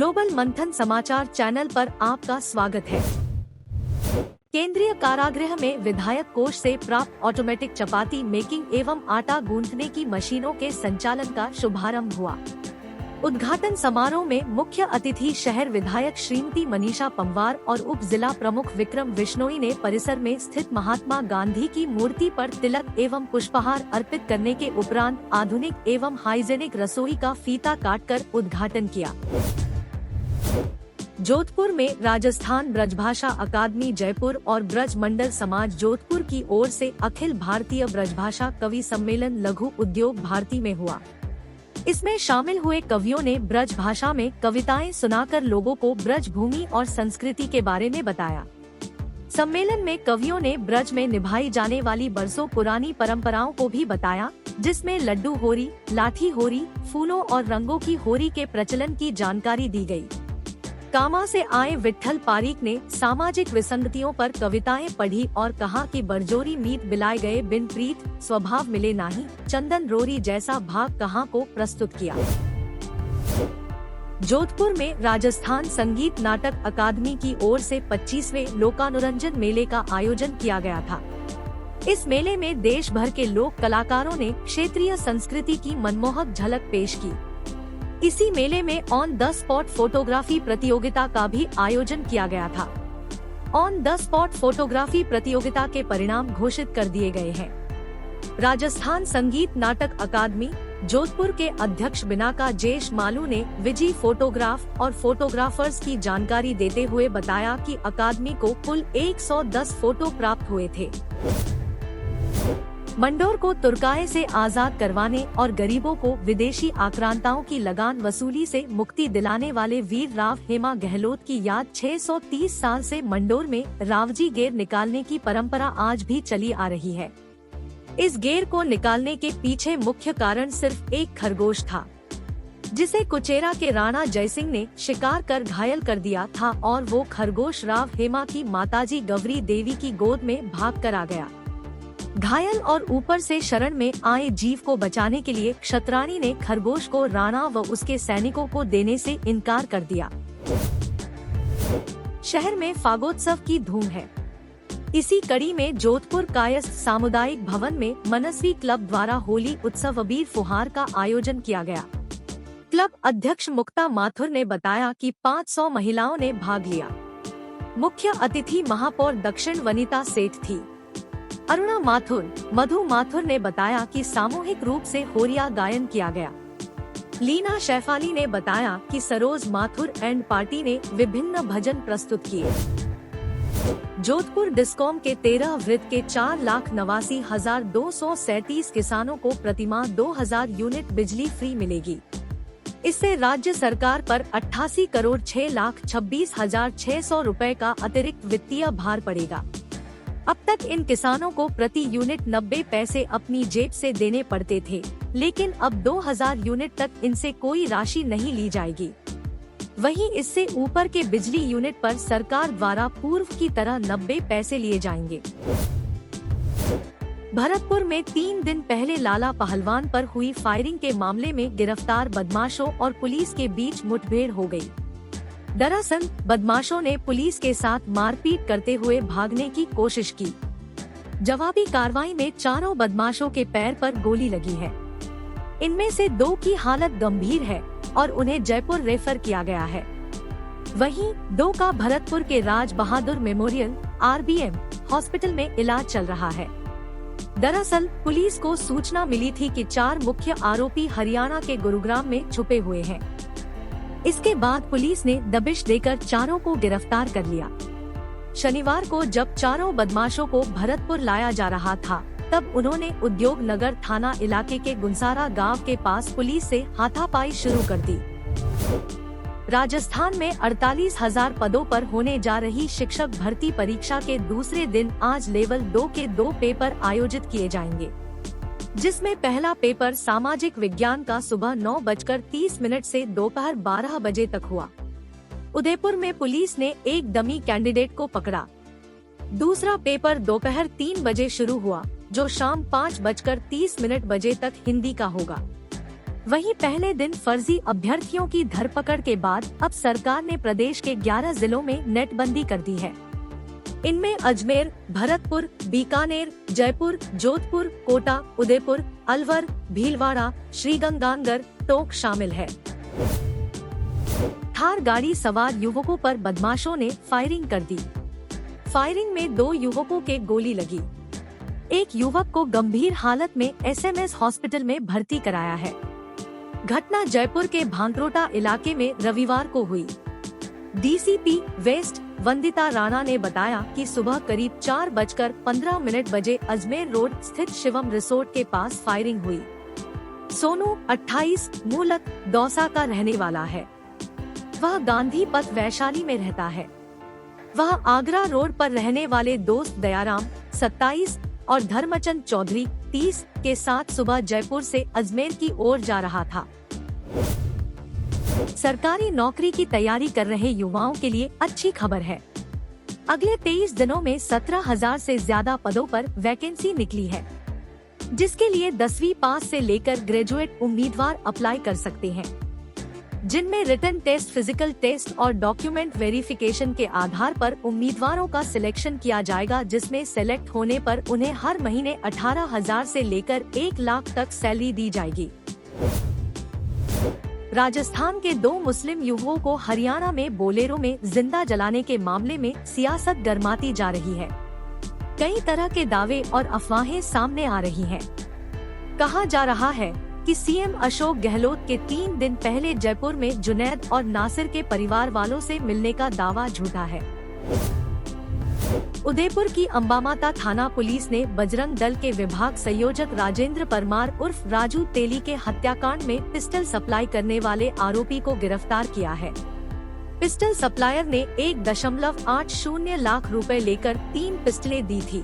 Global मंथन समाचार channel पर आपका स्वागत है। केंद्रीय कारागृह में विधायक कोष से प्राप्त ऑटोमेटिक चपाती मेकिंग एवं आटा गूंथने की मशीनों के संचालन का शुभारंभ हुआ। उद्घाटन समारोह में मुख्य अतिथि शहर विधायक श्रीमती मनीषा पंवार और उप जिला प्रमुख विक्रम बिश्नोई ने परिसर में स्थित महात्मा गांधी की मूर्ति पर तिलक एवं पुष्पहार अर्पित करने के उपरांत आधुनिक एवं हाइजेनिक रसोई का फीता काटकर उद्घाटन किया। जोधपुर में राजस्थान ब्रजभाषा अकादमी जयपुर और ब्रज मंडल समाज जोधपुर की ओर से अखिल भारतीय ब्रजभाषा कवि सम्मेलन लघु उद्योग भारती में हुआ। इसमें शामिल हुए कवियों ने ब्रज भाषा में कविताएं सुनाकर लोगों को ब्रज भूमि और संस्कृति के बारे में बताया। सम्मेलन में कवियों ने ब्रज में निभाई जाने वाली बरसों पुरानी परंपराओं को भी बताया, जिसमें लड्डू होरी, लाठी होरी, फूलों और रंगों की होरी के प्रचलन की जानकारी दी गई। कामा से आए विट्ठल पारीक ने सामाजिक विसंगतियों पर कविताएं पढ़ी और कहा कि बरजोरी मीत बिलाए गए बिन प्रीत स्वभाव मिले नाही, चंदन रोरी जैसा भाव कहाँ को प्रस्तुत किया। जोधपुर में राजस्थान संगीत नाटक अकादमी की ओर से 25वें लोकानुरंजन मेले का आयोजन किया गया था। इस मेले में देश भर के लोक कलाकारों ने क्षेत्रीय संस्कृति की मनमोहक झलक पेश की। इसी मेले में ऑन द स्पॉट फोटोग्राफी प्रतियोगिता का भी आयोजन किया गया था। ऑन द स्पॉट फोटोग्राफी प्रतियोगिता के परिणाम घोषित कर दिए गए हैं। राजस्थान संगीत नाटक अकादमी जोधपुर के अध्यक्ष बिनाका जेश मालू ने विजी फोटोग्राफ और फोटोग्राफर्स की जानकारी देते हुए बताया कि अकादमी को कुल 110 फोटो प्राप्त हुए थे। मंडोर को तुर्काए से आजाद करवाने और गरीबों को विदेशी आक्रांताओं की लगान वसूली से मुक्ति दिलाने वाले वीर राव हेमा गहलोत की याद 630 साल से मंडोर में रावजी गेर निकालने की परंपरा आज भी चली आ रही है। इस गेर को निकालने के पीछे मुख्य कारण सिर्फ एक खरगोश था, जिसे कुचेरा के राणा जयसिंह ने शिकार कर घायल कर दिया था और वो खरगोश राव हेमा की माताजी गौरी देवी की गोद में भाग कर आ गया। घायल और ऊपर से शरण में आए जीव को बचाने के लिए क्षत्राणी ने खरगोश को राणा व उसके सैनिकों को देने से इनकार कर दिया। शहर में फागोत्सव की धूम है। इसी कड़ी में जोधपुर कायस्थ सामुदायिक भवन में मनस्वी क्लब द्वारा होली उत्सव अबीर फुहार का आयोजन किया गया। क्लब अध्यक्ष मुक्ता माथुर ने बताया कि 500 महिलाओं ने भाग लिया। मुख्य अतिथि महापौर दक्षिण वनिता सेठ थी। अरुणा माथुर, मधु माथुर ने बताया कि सामूहिक रूप से होरिया गायन किया गया। लीना शैफाली ने बताया कि सरोज माथुर एंड पार्टी ने विभिन्न भजन प्रस्तुत किए। जोधपुर डिस्कॉम के 13 वृत्त के 4,89,237 किसानों को प्रतिमाह 2000 यूनिट बिजली फ्री मिलेगी। इससे राज्य सरकार पर 88 करोड़ 6,26,600 रुपए का अतिरिक्त वित्तीय भार पड़ेगा। अब तक इन किसानों को प्रति यूनिट 90 पैसे अपनी जेब से देने पड़ते थे, लेकिन अब 2000 यूनिट तक इनसे कोई राशि नहीं ली जाएगी। वहीं इससे ऊपर के बिजली यूनिट पर सरकार द्वारा पूर्व की तरह 90 पैसे लिए जाएंगे। भरतपुर में 3 दिन पहले लाला पहलवान पर हुई फायरिंग के मामले में गिरफ्तार बदमाशों और पुलिस के बीच मुठभेड़ हो गई। दरअसल बदमाशों ने पुलिस के साथ मारपीट करते हुए भागने की कोशिश की। जवाबी कार्रवाई में चारों बदमाशों के पैर पर गोली लगी है। इनमें से 2 की हालत गंभीर है और उन्हें जयपुर रेफर किया गया है। वहीं 2 का भरतपुर के Raj Bahadur memorial RBM hospital में इलाज चल रहा है। दरअसल पुलिस को सूचना मिली थी कि 4 मुख्य आरोपी हरियाणा के गुरुग्राम में छुपे हुए हैं। इसके बाद पुलिस ने दबिश देकर चारों को गिरफ्तार कर लिया। शनिवार को जब चारों बदमाशों को भरतपुर लाया जा रहा था, तब उन्होंने उद्योग नगर थाना इलाके के गुंसारा गांव के पास पुलिस से हाथापाई शुरू कर दी। राजस्थान में 48,000 पदों पर होने जा रही शिक्षक भर्ती परीक्षा के दूसरे दिन आज लेवल 2 के 2 पेपर आयोजित किए जाएंगे, जिसमें पहला पेपर सामाजिक विज्ञान का सुबह 9:30 से दोपहर 12 बजे तक हुआ। उदयपुर में पुलिस ने एक डमी कैंडिडेट को पकड़ा। दूसरा पेपर दोपहर 3 बजे शुरू हुआ, जो शाम 5:30 बजे तक हिंदी का होगा। वहीं पहले दिन फर्जी अभ्यर्थियों की धरपकड़ के बाद अब सरकार ने प्रदेश के 11 जिलों में नेटबंदी कर दी है। इनमें अजमेर, भरतपुर, बीकानेर, जयपुर, जोधपुर, कोटा, उदयपुर, अलवर, भीलवाड़ा, श्रीगंगानगर, टोंक शामिल है। थार गाड़ी सवार युवकों पर बदमाशों ने फायरिंग कर दी। फायरिंग में 2 युवकों के गोली लगी। एक युवक को गंभीर हालत में एसएमएस हॉस्पिटल में भर्ती कराया है। घटना जयपुर के भांकरोटा इलाके में रविवार को हुई। डीसीपी वेस्ट वंदिता राणा ने बताया कि सुबह करीब 4:15 बजे अजमेर रोड स्थित शिवम रिसोर्ट के पास फायरिंग हुई। सोनू 28 मूलतः दौसा का रहने वाला है। वह गांधी पथ वैशाली में रहता है। वह आगरा रोड पर रहने वाले दोस्त दयाराम 27 और धर्मचंद चौधरी 30 के साथ सुबह जयपुर से अजमेर की ओर जा रहा था। सरकारी नौकरी की तैयारी कर रहे युवाओं के लिए अच्छी खबर है। अगले 23 दिनों में 17,000 से ज्यादा पदों पर वैकेंसी निकली है, जिसके लिए 10वीं पास से लेकर ग्रेजुएट उम्मीदवार अप्लाई कर सकते हैं, जिनमें रिटन टेस्ट, फिजिकल टेस्ट और डॉक्यूमेंट वेरिफिकेशन के आधार पर उम्मीदवारों का सिलेक्शन किया जाएगा, जिसमें सेलेक्ट होने पर उन्हें हर महीने 18,000 से लेकर 1 लाख तक सैलरी दी जाएगी। राजस्थान के 2 मुस्लिम युवकों को हरियाणा में बोलेरो में जिंदा जलाने के मामले में सियासत गर्माती जा रही है। कई तरह के दावे और अफवाहें सामने आ रही हैं। कहा जा रहा है कि सीएम अशोक गहलोत के 3 दिन पहले जयपुर में जुनैद और नासिर के परिवार वालों से मिलने का दावा झूठा है। उदयपुर की अंबामाता थाना पुलिस ने बजरंग दल के विभाग संयोजक राजेंद्र परमार उर्फ राजू तेली के हत्याकांड में पिस्टल सप्लाई करने वाले आरोपी को गिरफ्तार किया है। पिस्टल सप्लायर ने 1.80 लाख रुपए लेकर 3 पिस्टलें दी थी।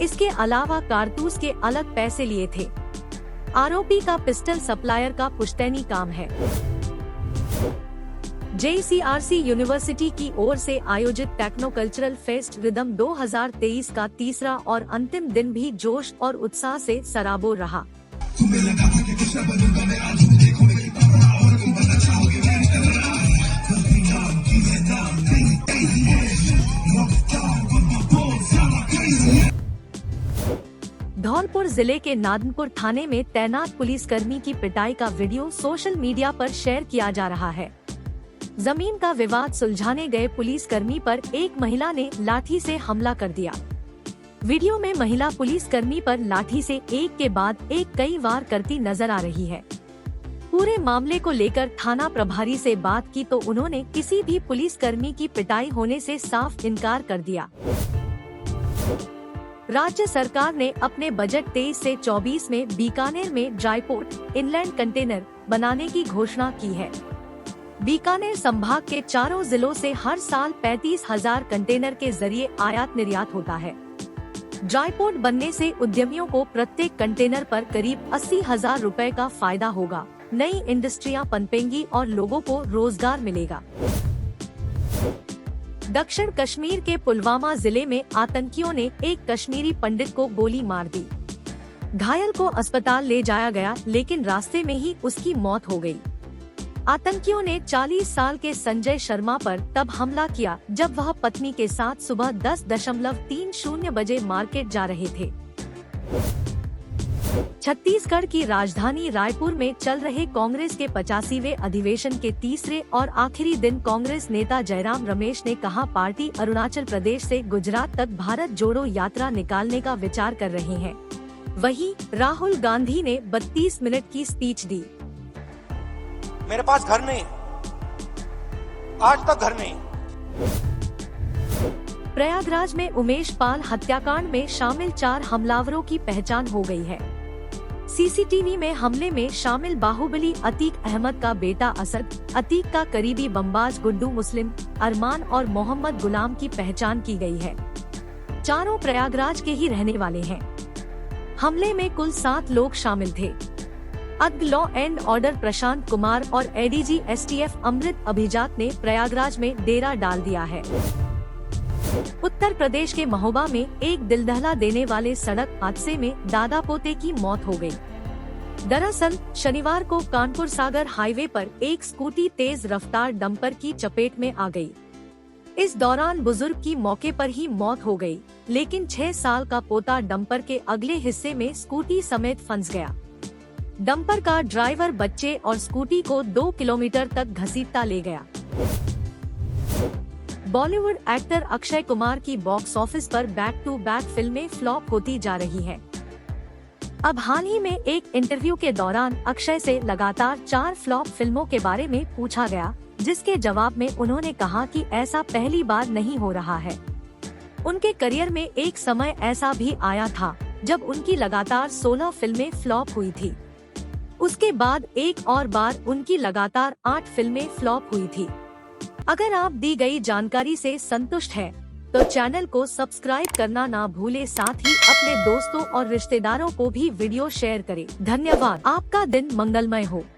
इसके अलावा कारतूस के अलग पैसे लिए थे। आरोपी का पिस्टल सप्लायर का पुश्तैनी काम है। JCRC यूनिवर्सिटी की ओर से आयोजित टेक्नो कल्चरल फेस्ट रिदम 2023 का तीसरा और अंतिम दिन भी जोश और उत्साह से सराबोर रहा। धौलपुर जिले के नादनपुर थाने में तैनात पुलिसकर्मी की पिटाई का वीडियो सोशल मीडिया पर शेयर किया जा रहा है। जमीन का विवाद सुलझाने गए पुलिसकर्मी पर एक महिला ने लाठी से हमला कर दिया। वीडियो में महिला पुलिसकर्मी पर लाठी से एक के बाद एक कई वार करती नजर आ रही है। पूरे मामले को लेकर थाना प्रभारी से बात की तो उन्होंने किसी भी पुलिसकर्मी की पिटाई होने से साफ इनकार कर दिया। राज्य सरकार ने अपने बजट 23 से 24 में बीकानेर में ड्राईपोर्ट इनलैंड कंटेनर बनाने की घोषणा की है। बीकानेर संभाग के 4 जिलों से हर साल 35,000 कंटेनर के जरिए आयात निर्यात होता है। ड्राईपोर्ट बनने से उद्यमियों को प्रत्येक कंटेनर पर करीब 80,000 रुपए का फायदा होगा। नई इंडस्ट्रियां पनपेंगी और लोगों को रोजगार मिलेगा। दक्षिण कश्मीर के पुलवामा जिले में आतंकियों ने एक कश्मीरी पंडित को गोली मार दी। घायल को अस्पताल ले जाया गया, लेकिन रास्ते में ही उसकी मौत हो गई। आतंकियों ने 40 साल के संजय शर्मा पर तब हमला किया जब वह पत्नी के साथ सुबह 10:30 बजे मार्केट जा रहे थे। छत्तीसगढ़ की राजधानी रायपुर में चल रहे कांग्रेस के 85वें अधिवेशन के तीसरे और आखिरी दिन कांग्रेस नेता जयराम रमेश ने कहा, पार्टी अरुणाचल प्रदेश से गुजरात तक भारत जोड़ो यात्रा निकालने का विचार कर रहे हैं। वहीं राहुल गांधी ने 32 मिनट की स्पीच दी। मेरे पास घर नहीं, आज तक घर नहीं। प्रयागराज में उमेश पाल हत्याकांड में शामिल 4 हमलावरों की पहचान हो गई है। सीसीटीवी में हमले में शामिल बाहुबली अतीक अहमद का बेटा असद, अतीक का करीबी बमबाज गुड्डू मुस्लिम, अरमान और मोहम्मद गुलाम की पहचान की गई है। चारों प्रयागराज के ही रहने वाले हैं। हमले में कुल 7 लोग शामिल थे। अग law and order Prashant Kumar और एडीजी एसटीएफ अमृत अभिजात ने प्रयागराज में डेरा डाल दिया है। उत्तर प्रदेश के महोबा में एक दिल दहला देने वाले सड़क हादसे में दादा पोते की मौत हो गई। दरअसल शनिवार को कानपुर सागर हाईवे पर एक स्कूटी तेज रफ्तार डंपर की चपेट में आ गई। इस दौरान बुजुर्ग की मौके पर ही मौत हो गई, लेकिन 6 साल का पोता डंपर के अगले हिस्से में स्कूटी समेत फंस गया। डंपर का ड्राइवर बच्चे और स्कूटी को 2 किलोमीटर तक घसीटता ले गया। बॉलीवुड एक्टर अक्षय कुमार की बॉक्स ऑफिस पर बैक टू बैक फिल्में फ्लॉप होती जा रही हैं। अब हाल ही में एक इंटरव्यू के दौरान अक्षय से लगातार 4 फ्लॉप फिल्मों के बारे में पूछा गया, जिसके जवाब में उन्होंने कहा कि ऐसा पहली बार नहीं हो रहा है। उनके करियर में एक समय ऐसा भी आया था जब उनकी लगातार 16 फिल्में फ्लॉप हुई थी। उसके बाद एक और बार उनकी लगातार 8 फिल्में फ्लॉप हुई थी। अगर आप दी गई जानकारी से संतुष्ट हैं, तो चैनल को सब्सक्राइब करना ना भूले, साथ ही अपने दोस्तों और रिश्तेदारों को भी वीडियो शेयर करें। धन्यवाद। आपका दिन मंगलमय हो।